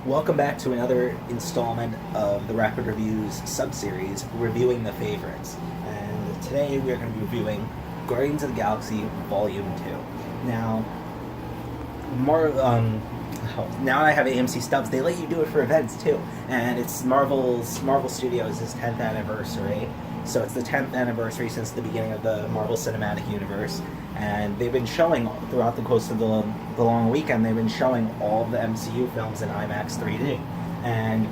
Welcome back to another installment of the Rapid Reviews sub-series, reviewing the favorites. And today we are going to be reviewing Guardians of the Galaxy Volume 2. Now, now I have AMC stubs, they let you do it for events too. And it's Marvel Studios' 10th anniversary. So it's the 10th anniversary since the beginning of the Marvel Cinematic Universe. And they've been showing throughout the course of the long weekend, they've been showing all of the MCU films in IMAX 3D. And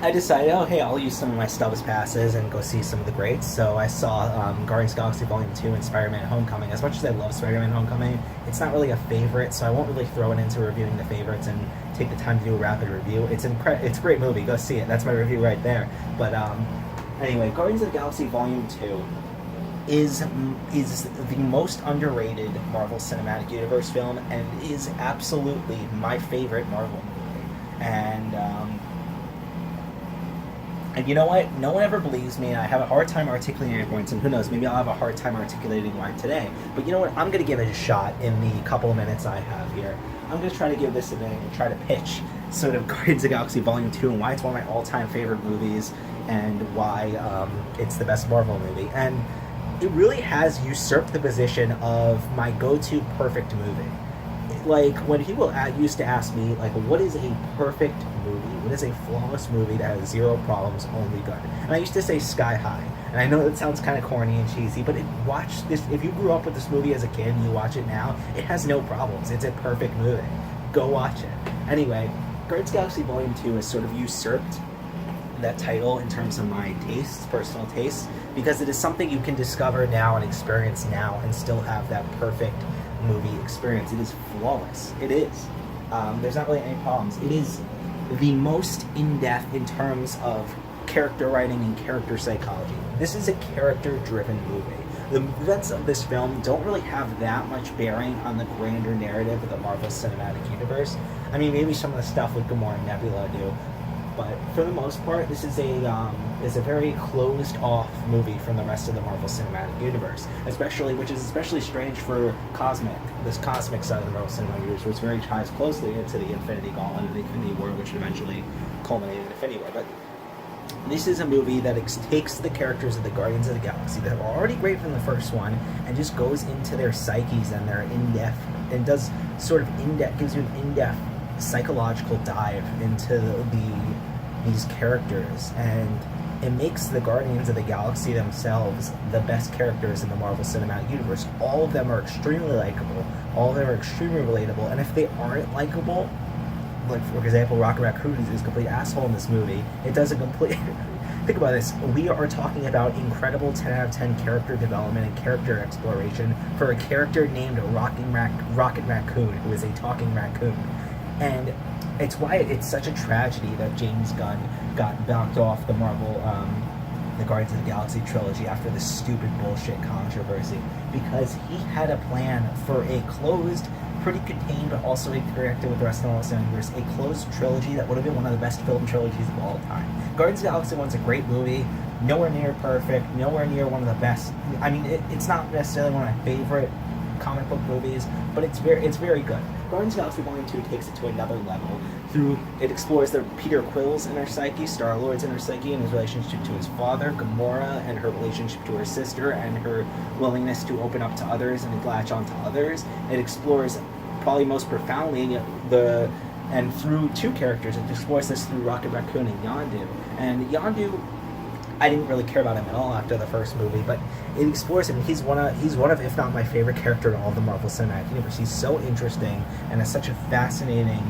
I decided, oh hey, I'll use some of my Stubbs passes and go see some of the greats. So I saw Guardians of the Galaxy Volume 2 and Spider-Man Homecoming. As much as I love Spider-Man Homecoming, it's not really a favorite, so I won't really throw it into reviewing the favorites and take the time to do a rapid review. It's a great movie, go see it. That's my review right there. But anyway, Guardians of the Galaxy Volume 2 is the most underrated Marvel Cinematic Universe film and is absolutely my favorite Marvel movie. And you know what? No one ever believes me, and I have a hard time articulating my points, and who knows, maybe I'll have a hard time articulating why today. But you know what? I'm going to give it a shot in the couple of minutes I have here. I'm going to try to give this a minute and try to pitch sort of Guardians of the Galaxy Volume 2 and why it's one of my all-time favorite movies and why it's the best Marvel movie. And it really has usurped the position of my go-to perfect movie. Like, when people used to ask me, like, what is a perfect movie? What is a flawless movie that has zero problems, only good? And I used to say Sky High. And I know that sounds kind of corny and cheesy, but watch this. If you grew up with this movie as a kid and you watch it now, it has no problems. It's a perfect movie. Go watch it. Anyway, Guardians of the Galaxy Volume 2 has sort of usurped that title in terms of my tastes, personal tastes, because it is something you can discover now and experience now and still have that perfect movie experience. It is flawless. It is. There's not really any problems. It is the most in-depth in terms of character writing and character psychology. This is a character-driven movie. The events of this film don't really have that much bearing on the grander narrative of the Marvel Cinematic Universe. I mean, maybe some of the stuff with Gamora and Nebula do, but for the most part, this is a very closed-off movie from the rest of the Marvel Cinematic Universe, which is especially strange for this cosmic side of the Marvel Cinematic Universe, which very ties closely into the Infinity Gauntlet and the Infinity War, which eventually culminated in Infinity War. But this is a movie that takes the characters of the Guardians of the Galaxy that are already great from the first one and just goes into their psyches and their in-depth, and does sort of in-depth, gives you an in-depth psychological dive into these characters, and it makes the Guardians of the Galaxy themselves the best characters in the Marvel Cinematic Universe. All of them are extremely likable, all of them are extremely relatable, and if they aren't likable, like for example Rocket Raccoon is a complete asshole in this movie, it does a complete think about this, we are talking about incredible 10 out of 10 character development and character exploration for a character named Rocket Raccoon, who is a talking raccoon. And it's why it's such a tragedy that James Gunn got knocked off the Guardians of the Galaxy trilogy after this stupid bullshit controversy, because he had a plan for a closed, pretty contained, but also interactive with the rest of the Marvel Cinematic Universe, a closed trilogy that would have been one of the best film trilogies of all time. Guardians of the Galaxy 1's a great movie, nowhere near perfect, nowhere near one of the best. I mean, it's not necessarily one of my favorite comic book movies, but it's very good. Guardians of the Galaxy Volume 2 takes it to another level. It explores Peter Quill's inner psyche, Star-Lord's inner psyche, and his relationship to his father, Gamora, and her relationship to her sister, and her willingness to open up to others and latch on to others. It explores probably most profoundly and through two characters. It explores this through Rocket Raccoon and Yondu. And Yondu, I didn't really care about him at all after the first movie, but it explores him. He's one of, if not my favorite character in all of the Marvel Cinematic Universe. He's so interesting and has such a fascinating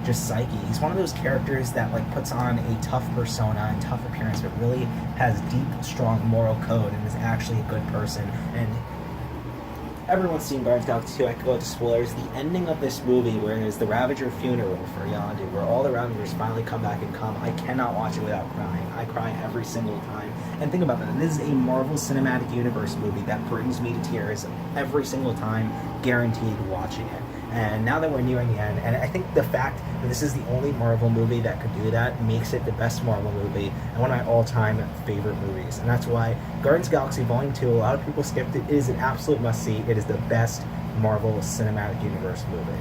just psyche. He's one of those characters that like puts on a tough persona and tough appearance, but really has deep, strong moral code and is actually a good person. And everyone's seen Guardians of the Galaxy 2, I could go into spoilers. The ending of this movie, where there's the Ravager funeral for Yondu, where all the Ravagers finally come back and come, I cannot watch it without crying. I cry every single time. And think about that, this is a Marvel Cinematic Universe movie that brings me to tears every single time, guaranteed watching it. And now that we're nearing the end, and I think the fact that this is the only Marvel movie that could do that makes it the best Marvel movie and one of my all-time favorite movies. And that's why Guardians of the Galaxy Volume 2, a lot of people skipped it. It is an absolute must-see. It is the best Marvel Cinematic Universe movie.